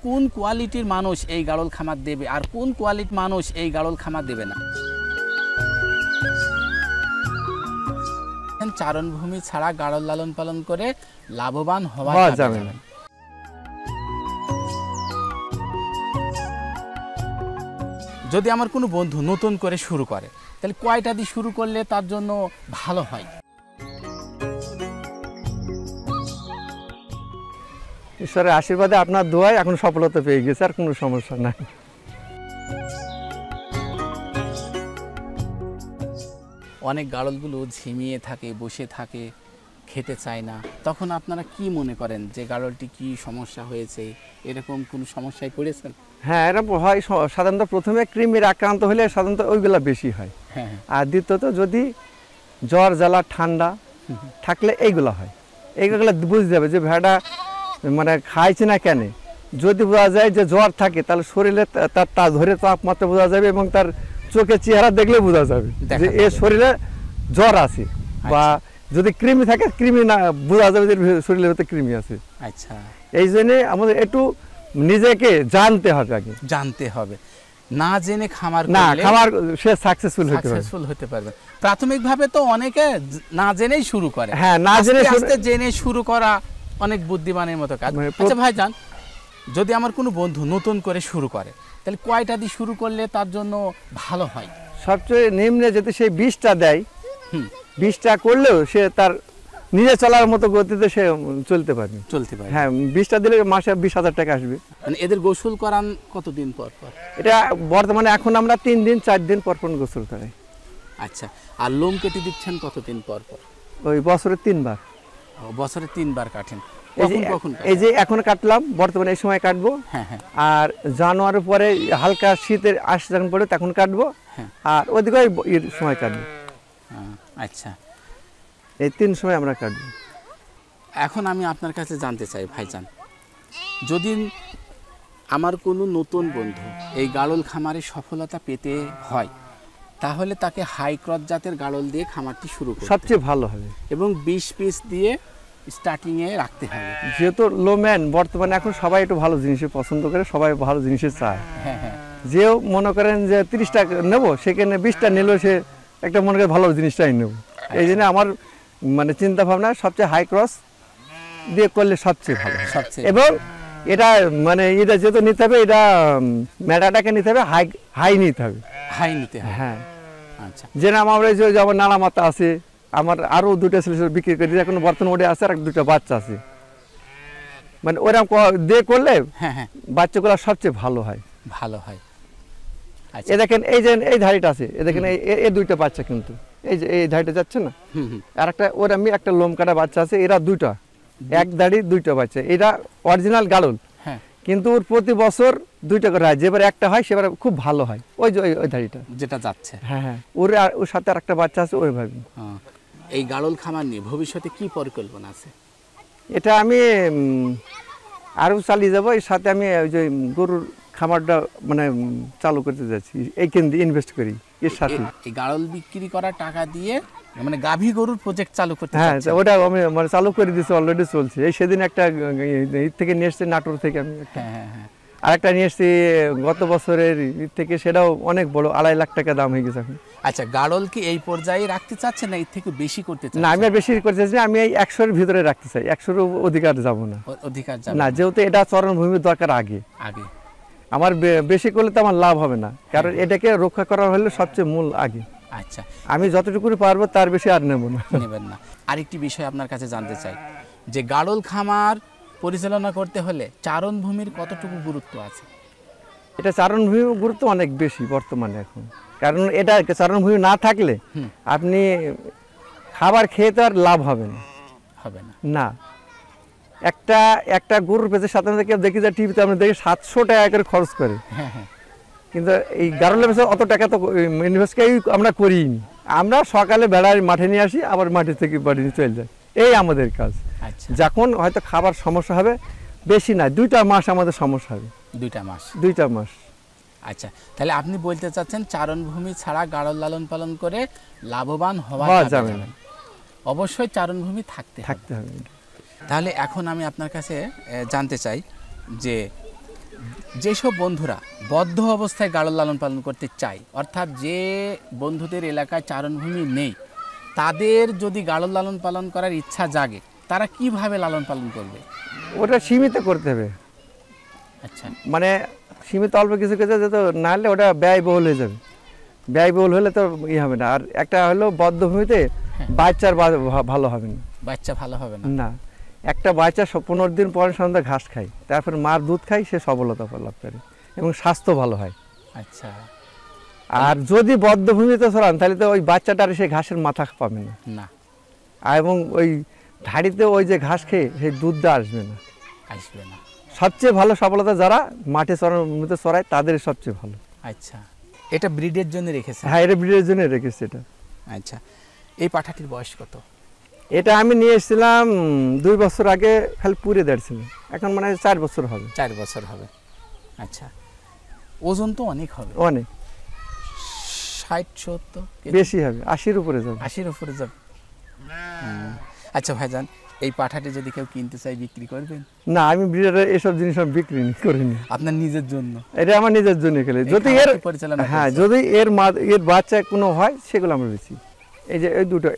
কোন কোয়ালিটির মানুষ এই গাড়ল খামার দেবে আর কোন কোয়ালিটির মানুষ এই গাড়ল খামার দেবে না। চারণভূমি ছাড়া গাড়ল লালন পালন করে লাভবান হওয়া যাবে না। যদি আমার কোনো বন্ধু নতুন করে শুরু করে তাহলে কয়টা দিয়ে শুরু করলে তার জন্য ভালো হয়? ঈশ্বরের আশীর্বাদে আপনার দোয়ায় এখন সফলতা পেয়ে গেছে, আর কোনো সমস্যা নাই। অনেক গাড়লগুলো ঝিমিয়ে থাকে, বসে থাকে, খেতে চায় না, তখন আপনারা কি মনে করেন যে গাড়লটি কি সমস্যা হয়েছে? এরকম কোনো সমস্যায় পড়েছেন? হ্যাঁ, এরকম হয়। সাধারণত প্রথমে কৃমির আক্রান্ত হলে সাধারণত ওইগুলা বেশি হয়। হ্যাঁ, আর দ্বিতীয়ত যদি জ্বর জ্বালা ঠান্ডা থাকলে এইগুলো হয়। এইগুলো বুঝতে যাবে যে ভেড়া মানে খাইছে না কেন। যদি বোঝা যায় যে জ্বর থাকে তাহলে শরীরে তার ধরে তাপমাত্রা বোঝা যাবে এবং তার চোখের চেহারা দেখলে বোঝা যাবে যে এর শরীরে জ্বর আছে। বা যদি কৃমি থাকে, কৃমি না বোঝা যাবে যে শরীরের ভিতরে কৃমি আছে। আচ্ছা, এই জন্যে আমাদের একটু নিজেকে জানতে হবে, আগে জানতে হবে। না জেনে খামার না করলে খামার সে সাকসেসফুল হতে পারবে। প্রাথমিকভাবে তো অনেকে না জেনেই শুরু করে। হ্যাঁ, না জেনে শুরু করা অনেক বুদ্ধিমানের মতো কাজ। আচ্ছা ভাইজান, যদি আমার কোনো বন্ধু নতুন করে শুরু করে তাহলে কয়টা দিয়ে শুরু করলে তার জন্য ভালো হয়? সবচেয়ে নিম্নে যদি সেই 20টা দেয়, 20টা করলেও সে তার নিজে চলার মতো গতিতে সে চলতে পারবে। হ্যাঁ, 20টা দিলে মাসে 20,000 টাকা আসবে। মানে এদের গোসল করান কতদিন পর পর? এটা বর্তমানে এখন আমরা 3 দিন 4 দিন পর পর গোসল করাই। আচ্ছা, আর লোম কেটে দিচ্ছেন কতদিন পর পর? ওই বছরে 3 বার। বছরে 3 বার কাটেন? এই যে এখন কাটলাম, বর্তমানে এই সময় কাটবো। হ্যাঁ হ্যাঁ। আর জানুয়ারি পরে হালকা শীতের আশ যখন পড়ে তখন কাটবো। আর ওদিকে এর সময় কাটবো। আচ্ছা, এই 3 সময় আমরা কাটবো। এখন আমি আপনার কাছে জানতে চাই ভাইজান, যদি আমার কোনো নতুন বন্ধু এই গাড়ল খামারে সফলতা পেতে হয় তাহলে তাকে হাই ক্রস জাতের গাড়ল দিয়ে খামারটি শুরু করতে সবচেয়ে ভালো হবে এবং 20 পিস দিয়ে স্টার্টিংয়ে রাখতে হবে। যেহেতু লোম্যান বর্তমানে এখন সবাই একটু ভালো জিনিসই পছন্দ করে, সবাই ভালো জিনিসই চায়। হ্যাঁ হ্যাঁ। যেও মনে করেন যে 30টা নেবো, সেখানে 20টা নিলেও সে একটা মনে করে ভালো জিনিসটাই নেব। এই জন্য আমার মানে চিন্তা ভাবনা সবচেয়ে হাই ক্রস দিয়ে করলে সবচেয়ে ভালো। এবং এটা মানে এটা যেহেতু নিতে হবে, এটা মেটাটাকে নিতে হবে হাই নিতে হবে। হ্যাঁ। আচ্ছা, যেন আমার যেমন নানা মাতা আছে, আমার আরও 2টা ছেলে বিক্রি করি, এখন বর্তমানে ওটা আছে, আর 2টা বাচ্চা আছে। মানে ওরকম দিয়ে করলে বাচ্চাগুলো সবচেয়ে ভালো হয়। এ দেখেন এই যে এই ধাড়িটা আছে, এ দেখেন এই 2টা বাচ্চা, কিন্তু এই যে এই ধাড়িটা যাচ্ছে না, আর একটা ওর আমি একটা লোম কাটা বাচ্চা আছে, এরা 2টা, এক দাড়ি 2টা বাচ্চা। এরা অরিজিনাল গাড়ল, কিন্তু ওর প্রতি বছর 2টা করে হয়। যেবার একটা হয় সেবার খুব ভালো হয়। ওই যে ওই ধাড়িটা যেটা যাচ্ছে, হ্যাঁ, ওর সাথে আর একটা বাচ্চা আছে ওইভাবে। এই গাড়ল খামার নিয়ে ভবিষ্যতে কি পরিকল্পনা আছে? এটা আমি আরও চালিয়ে যাবো। এর সাথে আমি ওই যে গরুর খামারটা মানে চালু করতে যাচ্ছি, এইখান দিয়ে ইনভেস্ট করি। এর সাথে এই গাড়ল বিক্রি করা টাকা দিয়ে মানে গাভী গরুর প্রজেক্ট চালু করতে। হ্যাঁ, ওটা আমি মানে চালু করে দিয়েছি, অলরেডি চলছে। এই সেদিন একটা ঈদ থেকে নিয়ে এসছি, নাটোর থেকে আমি আরেকটা নিয়ে এসছি গত বছরের ঈদ থেকে, সেটাও অনেক বড়, 2.5 লাখ টাকা দাম হয়ে গেছে এখন। আচ্ছা, গাড়ল কি এই পর্যায়ে রাখতে চাচ্ছেন না এর থেকে বেশি করতে চাচ্ছেন? না, আমি আর বেশি করতে চাচ্ছি, আমি এই 100-এর ভিতরে রাখতে চাই। 100-এর অধিকার যাব না, না, যেহেতু এটা চরণভূমির দরকার। আগে আমার বেশি করলে তো আমার লাভ হবে না, কারণ এটাকে রক্ষা করা হলে সবচেয়ে মূল আগে। আচ্ছা, আমি যতটুকু পারবো তার বেশি আর নেবেন না। আরেকটি বিষয় আপনার কাছে জানতে চাই যে গাড়ল খামার পরিচালনা করতে হলে চারণভূমির কতটুকু গুরুত্ব আছে? এটা চারণভূমির গুরুত্ব অনেক বেশি বর্তমানে এখন, কারণ এটা চারণভূমি না থাকলে আপনি খাবার খেয়ে তো আর লাভ হবে না। একটা গরুর পেছনে সাধারণত কেউ দেখি যায় টিভিতে, আমরা দেখি 700 টাকা করে খরচ করে। কিন্তু এই গাড়লের পেছনে অত টাকা তো ইনভেস্ট আমরা করিনি। আমরা সকালে বেড়ায় মাঠে নিয়ে আসি, আবার মাঠে থেকে বাড়ি নিয়ে চলে যাই, এই আমাদের কাজ। যখন হয়তো খাবার সমস্যা হবে, বেশি না, 2টা মাস আমাদের সমস্যা হবে। 2টা মাস। আচ্ছা, তাহলে আপনি বলতে চাচ্ছেন চারণভূমি ছাড়া গাড়ল লালন পালন করে লাভবান হওয়া যাবে না, অবশ্যই চারণভূমি থাকতে হবে। তাহলে এখন আমি আপনার কাছে জানতে চাই যে যেসব বন্ধুরা বদ্ধ অবস্থায় গাড়ল লালন পালন করতে চায়, অর্থাৎ যে বন্ধুদের এলাকায় চারণভূমি নেই, তাদের যদি গাড়ল লালন পালন করার ইচ্ছা জাগে, তারা কিভাবে লালন পালন করবে? ওটা সীমিত করতে হবে, আচ্ছা, মানে সীমিত অল্প কিছু কিছু যেত, না হলে ওটা ব্যয়বহুল হয়ে যাবে। ব্যয়বহুল হলে তো হবে না। আর একটা হলো বদ্ধভূমিতে বাচ্চার ভালো হবে না, বাচ্চা ভালো হবে না। না, একটা বাচ্চা 15 দিন পরে সন্ধ্যা ঘাস খায়, তারপর মার দুধ খায়, সে সবলতা লাভ করে এবং স্বাস্থ্য ভালো হয়। আচ্ছা, আর যদি বদ্ধভূমিতে ছড়ান তাহলে তো ওই বাচ্চাটার সে ঘাসের মাথা পাবে না, না, এবং ওই ধাড়িতে ওই যে ঘাস খেয়ে সেই দুধটা আসবে না। আসবে না। সবচেয়ে ভালো সফলতা যারা মাঠে মধ্যে চড়ায় তাদের সবচেয়ে ভালো। আচ্ছা, এটা ব্রিডের জন্য রেখেছে? হ্যাঁ, এটা ব্রিডের জন্য রেখেছে এটা। আচ্ছা, এই পাঠাটির বয়স কত? এটা আমি নিয়ে এসেছিলাম 2 বছর আগে, খালি পুড়ে দাঁড়ছিল, এখন মানে 4 বছর হবে। 4 বছর হবে। আচ্ছা, ওজন তো অনেক হবে? অনেক, 60-70 বেশি হবে, 80-র উপরে যাবে। 80-র উপরে যাবে। আচ্ছা ভাইজান, এই পাঠাটি যদি কেউ কিনতে চায় বিক্রি করবেন? না, আমি ব্রিডার এসব জিনিস আমি বিক্রি করিনি। আপনার নিজের জন্য? এটা আমার নিজের জন্য খেলে, যদি এর হ্যাঁ, যদি এর বাচ্চা কোনো হয় সেগুলো আমরা বেশি। এই যে এই দুটো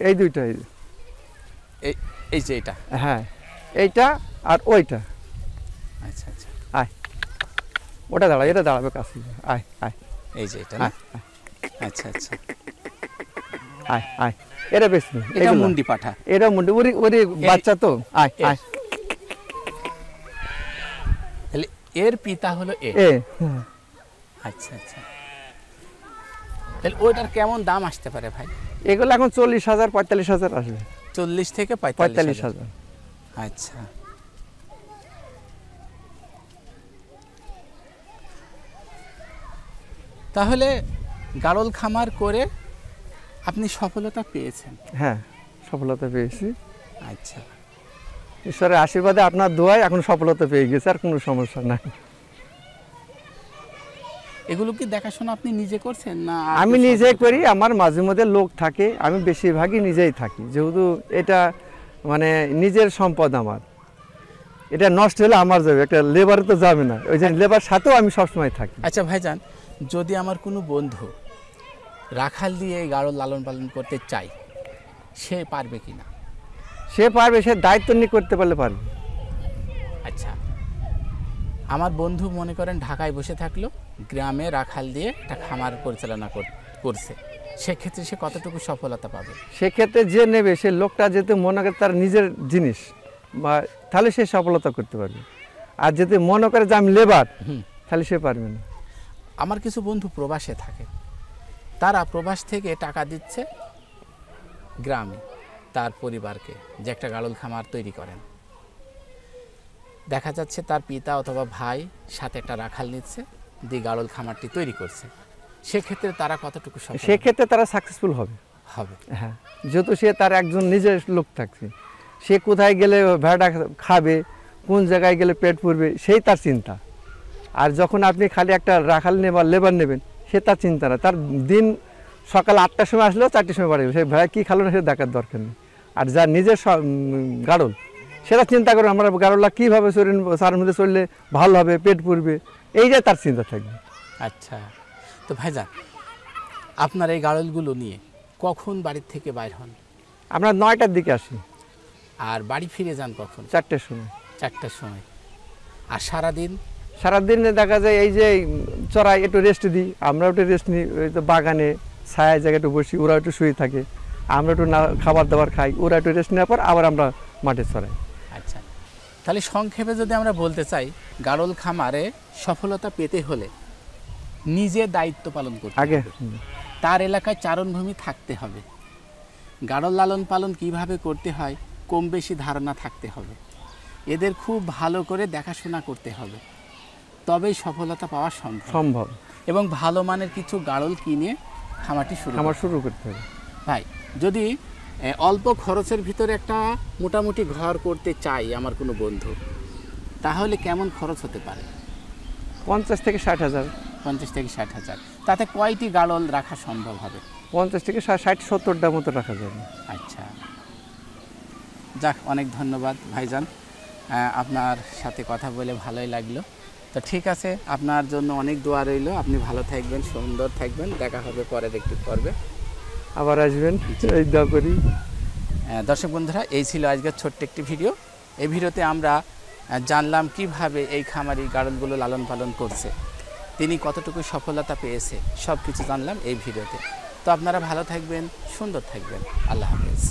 এই যে এটা, হ্যাঁ, এইটা আর ওইটা। আচ্ছা আচ্ছা, আয়, ওটা দাঁড়া, এটা দাঁড়াবে কাছে, আয় আয়, এই যে এটা না? আচ্ছা আচ্ছা, আয় আয়, এটা বেশি, এটা মুন্ডি পাঠা, এটা মুন্ডি, ওরি বাচ্চা তো। আয় আয়, তাহলে এর পিতা হলো এ। আচ্ছা আচ্ছা, তাহলে ওইটার কেমন দাম আসতে পারে ভাই? এগুলো এখন 40,000 45,000 আসবে। 40 থেকে 45,000। আচ্ছা, তাহলে গাড়ল খামার করে আপনি সফলতা পেয়েছেন? হ্যাঁ, সফলতা পেয়েছি। আচ্ছা, ঈশ্বরের আশীর্বাদে, আপনার দোয়ায় এখন সফলতা পেয়ে গেছে, আর কোনো সমস্যা নাই। এগুলো কি দেখাশোনা আপনি নিজে করছেন না? আমি নিজেই করি, আমার মাঝে মধ্যে লোক থাকে, আমি বেশিরভাগই নিজেই থাকি, যেহেতু এটা মানে নিজের সম্পদ আমার। এটা নষ্ট হলে আমার যাবে, একটা লেবার তো যাবে না, ওই জন্য লেবার সাথেও আমি সবসময় থাকি। আচ্ছা ভাইজান, যদি আমার কোনো বন্ধু রাখাল দিয়ে এই গাড়ল লালন পালন করতে চাই, সে পারবে কি না? সে পারবে, সে দায়িত্ব নিয়ে করতে পারলে পারবে। আচ্ছা, আমার বন্ধু মনে করেন ঢাকায় বসে থাকলো, গ্রামে রাখাল দিয়ে একটা খামার পরিচালনা করছে, সেক্ষেত্রে সে কতটুকু সফলতা পাবে? সেক্ষেত্রে যে নেবে, সে লোকটা যেতে মনে করে তার নিজের জিনিস, বা তাহলে সে সফলতা করতে পারবে। আর যদি মনে করে যে আমি লেবার, তাহলে সে পারবে না। আমার কিছু বন্ধু প্রবাসে থাকে, তারা প্রবাস থেকে টাকা দিচ্ছে গ্রামে তার পরিবারকে, যে একটা গাড়ল খামার তৈরি করেন। দেখা যাচ্ছে তার পিতা অথবা ভাই সাথে একটা রাখাল নিচ্ছে, দিয়ে গাড়ল খামারটি তৈরি করছে, সেক্ষেত্রে তারা কতটুকু সফল? সেক্ষেত্রে তারা সাকসেসফুল হবে। হ্যাঁ, যেহেতু সে তার একজন নিজের লোক থাকছে, সে কোথায় গেলে ভেড়া খাবে, কোন জায়গায় গেলে পেট পুরবে, সেই তার চিন্তা। আর যখন আপনি খালি একটা রাখাল বা লেবার নেবেন, সে তার চিন্তা না, তার দিন সকাল 8টার সময় আসলেও 4টার সময় বাড়ি, সে ভেড়া কী খালো না সে দেখার দরকার নেই। আর যার নিজের গাড়ল, সেটা চিন্তা করে আমরা গাড়লটা কীভাবে সারের মধ্যে চললে ভালো হবে, পেট পুরবে, এই যে তার চিন্তা থাকবে। আচ্ছা, তো ভাইজান, আপনার এই গাড়লগুলো নিয়ে কখন বাড়ির থেকে বাইর হন? আমরা 9টার দিকে আসি। আর বাড়ি ফিরে যান কখন? 4টার সময়। 4টার সময়। আর সারাদিন? সারাদিনে দেখা যায় এই যে চড়াই, একটু রেস্ট দিই, আমরা একটু রেস্ট নিই, ওই তো বাগানে ছায়া জায়গায় একটু বসি, ওরা একটু শুয়ে থাকে, আমরা একটু খাবার দাবার খাই, ওরা একটু রেস্ট নেওয়ার পর আবার আমরা মাঠে চড়াই। আচ্ছা, তাহলে সংক্ষেপে যদি আমরা বলতে চাই, গাড়ল খামারে সফলতা পেতে হলে নিজে দায়িত্ব পালন করতে আগে হবে, তার এলাকায় চারণভূমি থাকতে হবে, গাড়ল লালন পালন কিভাবে করতে হয় কম বেশি ধারণা থাকতে হবে, এদের খুব ভালো করে দেখাশোনা করতে হবে, তবেই সফলতা পাওয়া সম্ভব। এবং ভালো মানের কিছু গাড়ল কিনে খামারটি শুরু করতে হবে। ভাই, যদি অল্প খরচের ভিতরে একটা মোটামুটি ঘর করতে চাই আমার কোনো বন্ধু, তাহলে কেমন খরচ হতে পারে? 50 থেকে 60,000। 50 থেকে 60,000। তাতে কয়টি গাড়ল রাখা সম্ভব হবে? 50 থেকে 60-70টার মতো রাখা যাবে। আচ্ছা, যাক, অনেক ধন্যবাদ ভাইজান, আপনার সাথে কথা বলে ভালোই লাগলো। তো ঠিক আছে, আপনার জন্য অনেক দোয়া রইল। আপনি ভালো থাকবেন, সুন্দর থাকবেন। দেখা হবে পরের একটি পর্বে। আবার আসবেন, এই দোয়া করি। দর্শক বন্ধুরা, এই ছিল আজকের ছোট্ট একটি ভিডিও। এই ভিডিওতে আমরা জানলাম কিভাবে এই খামারি গাড়লগুলো লালন পালন করছে, তিনি কতটুকু সফলতা পেয়েছে, সব কিছু জানলাম এই ভিডিওতে। তো আপনারা ভালো থাকবেন, সুন্দর থাকবেন। আল্লাহ হাফেজ।